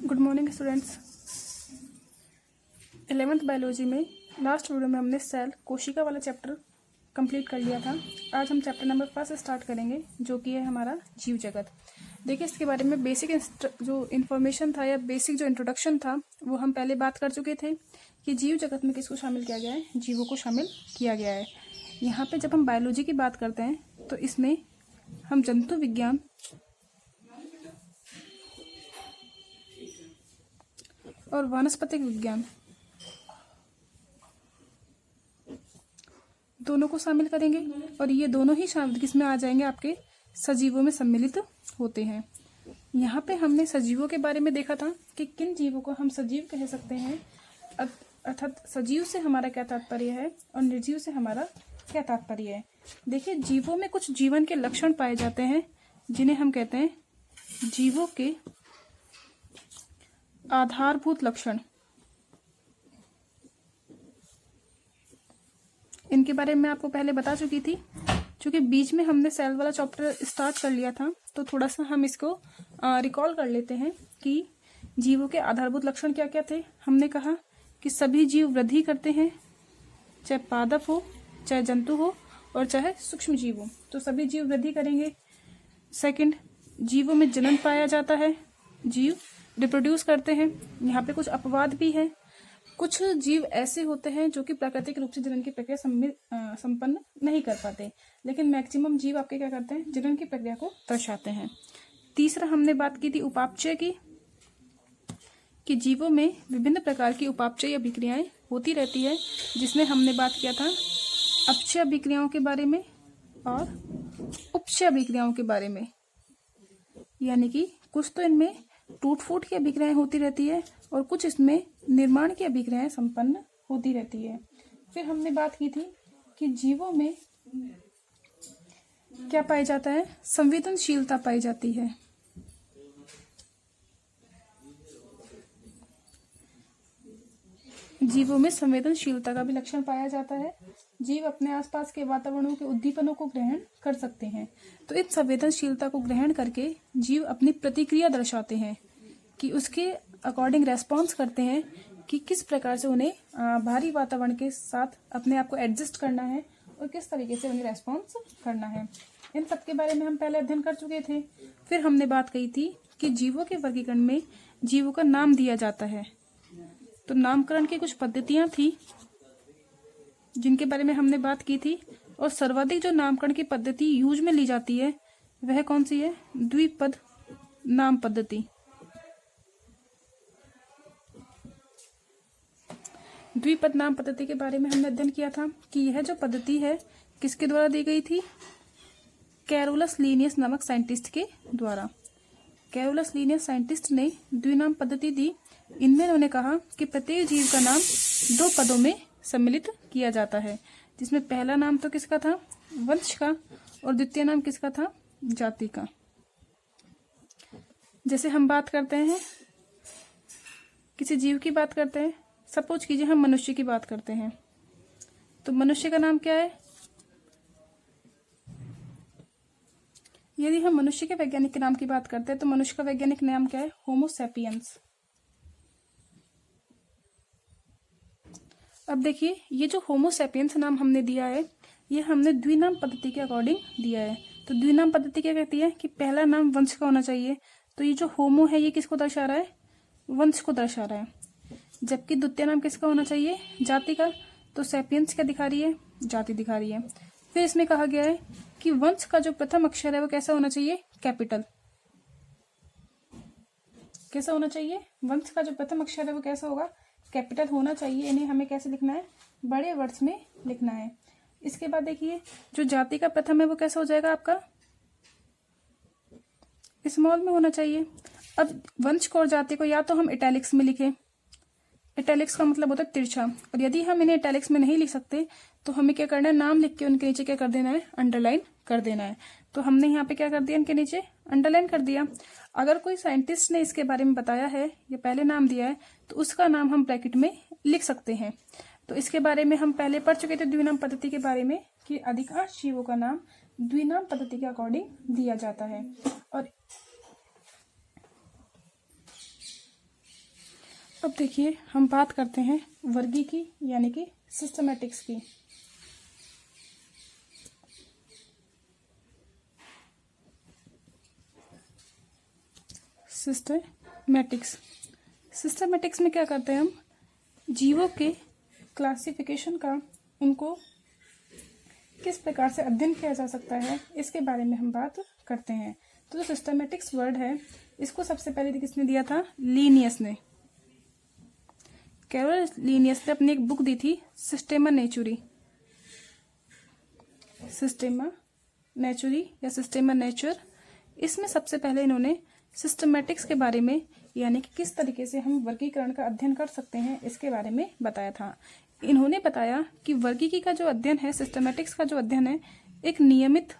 Good morning students. 11th biology में last video में हमने सेल कोशिका वाला चैप्टर कंप्लीट कर लिया था। आज हम चैप्टर नंबर 1 स्टार्ट करेंगे, जो कि है हमारा जीव जगत। देखिए, इसके बारे में बेसिक जो इन्फॉर्मेशन था या बेसिक जो इंट्रोडक्शन था वो हम पहले बात कर चुके थे कि जीव जगत में किसको शामिल किया गया है, जीवों को शामिल किया गया है। यहाँ पे जब हम बायोलॉजी की बात करते हैं तो इसमें हम जंतु विज्ञान और वानस्पतिक विज्ञान दोनों को शामिल करेंगे, और ये दोनों ही शामिल किसमें आ जाएंगे, आपके सजीवों में सम्मिलित होते हैं। यहाँ पे हमने सजीवों के बारे में देखा था कि किन जीवों को हम सजीव कह सकते हैं, अर्थात सजीव से हमारा क्या तात्पर्य है और निर्जीव से हमारा क्या तात्पर्य है। देखिए, जीवों में कुछ जीवन के लक्षण पाए जाते हैं जिन्हें हम कहते हैं जीवों के आधारभूत लक्षण। इनके बारे में आपको पहले बता चुकी थी, क्योंकि बीच में हमने सेल वाला चैप्टर स्टार्ट कर लिया था, तो थोड़ा सा हम इसको रिकॉल कर लेते हैं कि जीवों के आधारभूत लक्षण क्या क्या थे। हमने कहा कि सभी जीव वृद्धि करते हैं, चाहे पादप हो, चाहे जंतु हो और चाहे सूक्ष्म जीव हो, तो सभी जीव वृद्धि करेंगे। सेकंड, जीवों में जनन पाया जाता है, जीव रिप्रोड्यूस करते हैं। यहाँ पे कुछ अपवाद भी है। कुछ जीव ऐसे होते हैं जो कि प्राकृतिक रूप से जनन की प्रक्रिया संपन्न नहीं कर पाते, लेकिन मैक्सिमम जीव आपके क्या करते हैं, जनन की प्रक्रिया को दर्शाते हैं। तीसरा, हमने बात की थी उपापचय की, कि जीवों में विभिन्न प्रकार की उपापचय अभिक्रियाएं होती रहती है, जिसमें हमने बात किया था अपचय अभिक्रियाओं के बारे में और उपचय अभिक्रियाओं के बारे में। यानी कि कुछ तो इनमें टूट फूट की अभिक्रियाएं होती रहती है और कुछ इसमें निर्माण की अभिक्रियाएं संपन्न होती रहती है। फिर हमने बात की थी कि जीवों में क्या पाया जाता है, संवेदनशीलता पाई जाती है। जीवों में संवेदनशीलता का भी लक्षण पाया जाता है। जीव अपने आसपास के वातावरण के उद्दीपनों को ग्रहण कर सकते हैं, तो इस संवेदनशीलता को ग्रहण करके जीव अपनी प्रतिक्रिया दर्शाते हैं कि उसके अकॉर्डिंग रेस्पॉन्स करते हैं कि किस प्रकार से उन्हें बाहरी वातावरण के साथ अपने आप को एडजस्ट करना है और किस तरीके से उन्हें रेस्पॉन्स करना है। इन सब के बारे में हम पहले अध्ययन कर चुके थे। फिर हमने बात कही थी कि जीवों के वर्गीकरण में जीवों का नाम दिया जाता है, तो नामकरण की कुछ पद्धतियां थी जिनके बारे में हमने बात की थी, और सर्वाधिक जो नामकरण की पद्धति यूज में ली जाती है वह कौन सी है, द्विपद नाम पद्धति। द्विपद नाम पद्धति के बारे में हमने अध्ययन किया था कि यह जो पद्धति है किसके द्वारा दी गई थी, कैरोलस लीनियस नामक साइंटिस्ट के द्वारा। कैरोलस लीनियस साइंटिस्ट ने द्विनाम पद्धति दी। इनमें उन्होंने कहा कि प्रत्येक जीव का नाम 2 पदों में सम्मिलित किया जाता है, जिसमें पहला नाम तो किसका था, वंश का, और द्वितीय नाम किसका था, जाति का। जैसे हम बात करते हैं, किसी जीव की बात करते हैं, सपोज कीजिए हम मनुष्य की बात करते हैं, तो मनुष्य का नाम क्या है। यदि हम मनुष्य के वैज्ञानिक के नाम की बात करते हैं तो मनुष्य का वैज्ञानिक नाम क्या है, होमो सैपियंस। अब देखिए, ये जो होमो सैपियंस नाम हमने दिया है, ये हमने द्विनाम पद्धति के अकॉर्डिंग दिया है। तो द्विनाम पद्धति क्या कहती है कि पहला नाम वंश का होना चाहिए, तो ये जो होमो है ये किसको दर्शा रहा है, वंश को दर्शा रहा है। जबकि द्वितीय नाम किसका होना चाहिए, जाति का, तो सैपियंस क्या दिखा रही है, जाति दिखा रही है। फिर इसमें कहा गया है कि वंश का जो प्रथम अक्षर है वो कैसा होना चाहिए, कैपिटल। कैसा होना चाहिए, वंश का जो प्रथम अक्षर है वो कैसा होगा, कैपिटल होना चाहिए। इन्हें हमें कैसे लिखना है, बड़े वर्ड्स में लिखना है। इसके बाद देखिए, जो जाति का प्रथम है वो कैसा हो जाएगा आपका, स्मॉल में होना चाहिए। अब वंश को और जाति को या तो हम इटैलिक्स में लिखें, इटैलिक्स का मतलब होता है तिरछा, और यदि हम इन्हें इटैलिक्स में नहीं लिख सकते तो हमें क्या करना है, नाम लिख के उनके नीचे क्या कर देना है, अंडरलाइन कर देना है। तो हमने यहाँ पे क्या कर दिया, इनके नीचे अंडरलाइन कर दिया। अगर कोई साइंटिस्ट ने इसके बारे में बताया है या पहले नाम दिया है तो उसका नाम हम ब्रैकेट में लिख सकते हैं। तो इसके बारे में हम पहले पढ़ चुके थे द्विनाम पद्धति के बारे में, कि अधिकांश जीवों का नाम द्विनाम पद्धति के अकॉर्डिंग दिया जाता है। और अब देखिए हम बात करते हैं वर्गी की यानी कि सिस्टमैटिक्स की। सिस्टमैटिक्स में क्या करते हैं हम, जीवों के क्लासिफिकेशन का, उनको किस प्रकार से अध्ययन किया जा सकता है, इसके बारे में हम बात करते हैं। तो जो सिस्टमैटिक्स वर्ड है, इसको सबसे पहले किसने दिया था, लिनियस ने। कैरोल लिनियस ने अपनी एक बुक दी थी सिस्टेमा नेचुरी या सिस्टेमा नेचर। इसमें सबसे पहले इन्होंने सिस्टमैटिक्स के बारे में यानी कि किस तरीके से हम वर्गीकरण का अध्ययन कर सकते हैं इसके बारे में बताया था। इन्होंने बताया कि वर्गीकी का जो अध्ययन है, सिस्टमैटिक्स का जो अध्ययन है, एक नियमित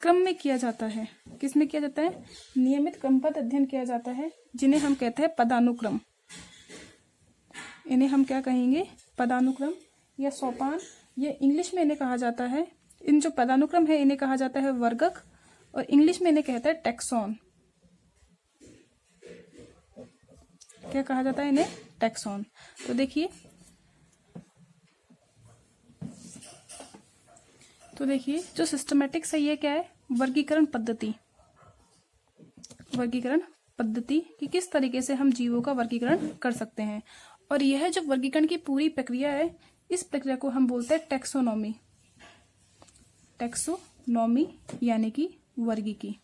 क्रम में किया जाता है। किस में किया जाता है, नियमित क्रमबद्ध अध्ययन किया जाता है, जिन्हें हम कहते हैं पदानुक्रम। इन्हें हम क्या कहेंगे, पदानुक्रम या सोपान, ये इंग्लिश में इन्हें कहा जाता है। इन जो पदानुक्रम है इन्हें कहा जाता है वर्गक, और इंग्लिश में इन्हें कहता है टैक्सॉन। क्या कहा जाता है इन्हें, टैक्सॉन। तो देखिए जो सिस्टमैटिक्स है ये क्या है, वर्गीकरण पद्धति कि किस तरीके से हम जीवों का वर्गीकरण कर सकते हैं। और यह जो वर्गीकरण की पूरी प्रक्रिया है, इस प्रक्रिया को हम बोलते हैं टैक्सोनॉमी यानी कि वर्गीकी।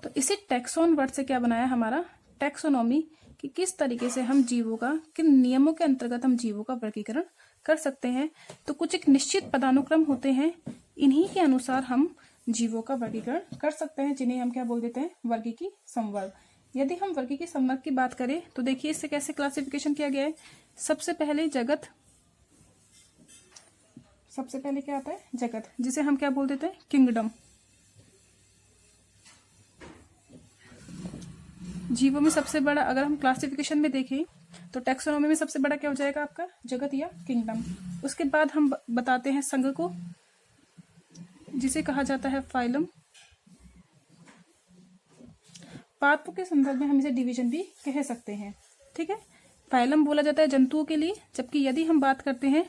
तो इसी टैक्सॉन वर्ड से क्या बनाया हमारा, टैक्सोनॉमी, कि किस तरीके से हम जीवों का, किन नियमों के अंतर्गत हम जीवों का वर्गीकरण कर सकते हैं। तो कुछ एक निश्चित पदानुक्रम होते हैं, इन्हीं के अनुसार हम जीवों का वर्गीकरण कर सकते हैं, जिन्हें हम क्या बोल देते हैं, वर्गीकी संवर्ग। यदि हम वर्गीकी संवर्ग की बात करें तो देखिए इससे कैसे क्लासिफिकेशन किया गया है। सबसे पहले क्या आता है, जगत, जिसे हम क्या बोल देते हैं, किंगडम। जीवों में सबसे बड़ा, अगर हम क्लासिफिकेशन में देखें तो टैक्सोनॉमी में सबसे बड़ा क्या हो जाएगा आपका, जगत या किंगडम। उसके बाद हम बताते हैं संघ को, जिसे कहा जाता है फाइलम। पादपों के संदर्भ में हम इसे डिवीजन भी कह सकते हैं। ठीक है, फाइलम बोला जाता है जंतुओं के लिए, जबकि यदि हम बात करते हैं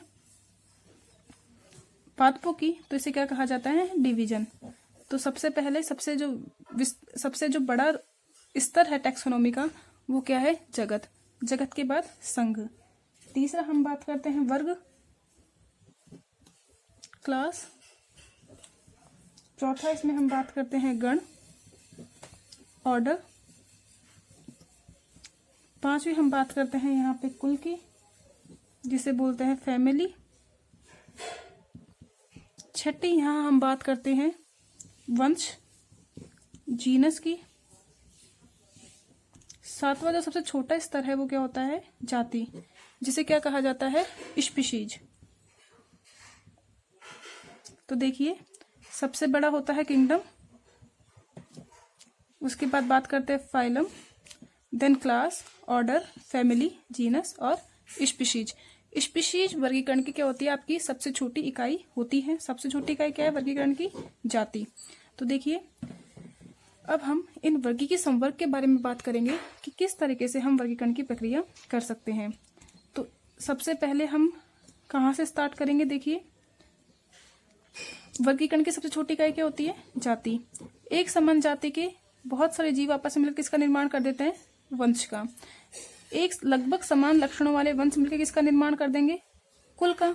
पादपों की तो इसे क्या कहा जाता है, डिवीजन। तो सबसे पहले सबसे जो बड़ा स्तर है टैक्सोनॉमी का, वो क्या है, जगत के बाद संघ। तीसरा हम बात करते हैं वर्ग, क्लास। चौथा इसमें हम बात करते हैं गण, ऑर्डर। पांचवी हम बात करते हैं यहाँ पे कुल की, जिसे बोलते हैं फैमिली। छठी यहाँ हम बात करते हैं वंश, जीनस की। सातवां जो सबसे छोटा स्तर है वो क्या होता है, जाति, जिसे क्या कहा जाता है, स्पीशीज। तो देखिए सबसे बड़ा होता है किंगडम, उसके बाद बात करते हैं phylum, then class, order, family, genus और स्पीशीज। स्पीशीज वर्गीकरण की क्या होती है, आपकी सबसे छोटी इकाई होती है। सबसे छोटी इकाई क्या है वर्गीकरण की, जाति। तो देखिए अब हम इन वर्गीकी संवर्ग के बारे में बात करेंगे कि किस तरीके से हम वर्गीकरण की प्रक्रिया कर सकते हैं। तो सबसे पहले हम कहाँ से स्टार्ट करेंगे, देखिए वर्गीकरण की सबसे छोटी इकाई क्या होती है, जाति। एक समान जाति के बहुत सारे जीव आपस में मिलकर किसका निर्माण कर देते हैं, वंश का। एक लगभग समान लक्षणों वाले वंश मिलकर किसका निर्माण कर देंगे, कुल का।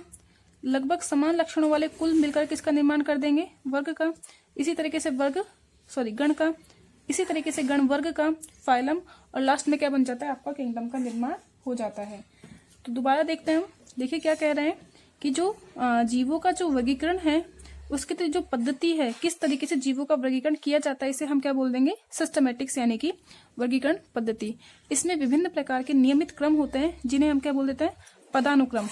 लगभग समान लक्षणों वाले कुल मिलकर किसका निर्माण कर देंगे, वर्ग का। इसी तरीके से गण का। इसी तरीके से गण वर्ग का, फाइलम, और लास्ट में क्या बन जाता है, आपका किंगडम का निर्माण हो जाता है। तो दोबारा देखते हैं हम, देखिए क्या कह रहे हैं कि जो जीवों का जो वर्गीकरण है उसकी जो पद्धति है, किस तरीके से जीवों का वर्गीकरण किया जाता है, इसे हम क्या बोल देंगे, सिस्टमैटिक्स यानी कि वर्गीकरण पद्धति। इसमें विभिन्न प्रकार के नियमित क्रम होते हैं, जिन्हें हम क्या बोल देते हैं, पदानुक्रम।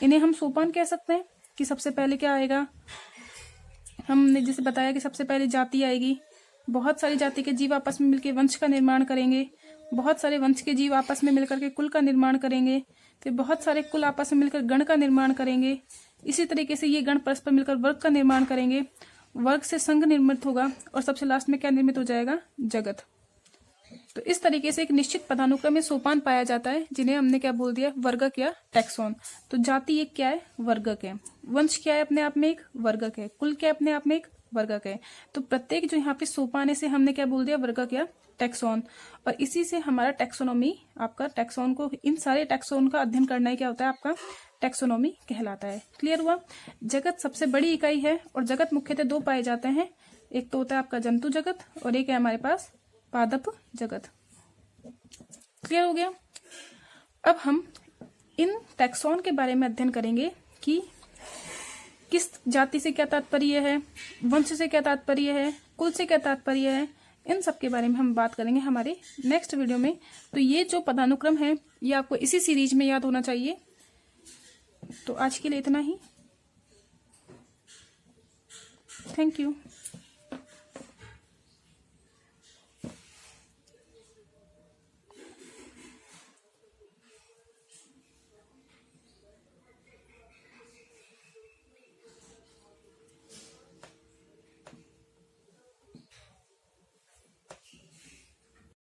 इन्हें हम सोपान कह सकते हैं कि सबसे पहले क्या आएगा, हमने जैसे बताया कि सबसे पहले जाति आएगी। बहुत सारी जाति के जीव आपस में मिलकर वंश का निर्माण करेंगे। बहुत सारे वंश के जीव आपस में मिलकर के कुल का निर्माण करेंगे। फिर बहुत सारे कुल आपस में मिलकर गण का निर्माण करेंगे। इसी तरीके से ये गण परस्पर मिलकर वर्ग का निर्माण करेंगे। वर्ग से संघ निर्मित होगा और सबसे लास्ट में क्या निर्मित हो जाएगा, जगत। तो इस तरीके से एक निश्चित पदानुक्रम में सोपान पाया जाता है, जिन्हें हमने क्या बोल दिया, वर्गक या टैक्सोन। तो जाति एक क्या है, वर्गक है। वंश क्या है, अपने आप में एक वर्गक है। कुल क्या है, अपने आप में एक वर्गक है। तो प्रत्येक जो यहाँ पे सोपान है से हमने क्या बोल दिया, वर्गक या टैक्सोन। और इसी से हमारा टैक्सोनॉमी, आपका टैक्सोन को, इन सारे टैक्सोन का अध्ययन करना ही क्या होता है, आपका टैक्सोनॉमी कहलाता है। क्लियर हुआ। जगत सबसे बड़ी इकाई है और जगत मुख्यतः दो पाए जाते हैं, एक तो होता है आपका जंतु जगत और एक है हमारे पास पादप जगत। क्लियर हो गया। अब हम इन टैक्सोन के बारे में अध्ययन करेंगे कि किस जाति से क्या तात्पर्य है, वंश से क्या तात्पर्य है, कुल से क्या तात्पर्य है, इन सब के बारे में हम बात करेंगे हमारे नेक्स्ट वीडियो में। तो ये जो पदानुक्रम है ये आपको इसी सीरीज में याद होना चाहिए। तो आज के लिए इतना ही। Thank you.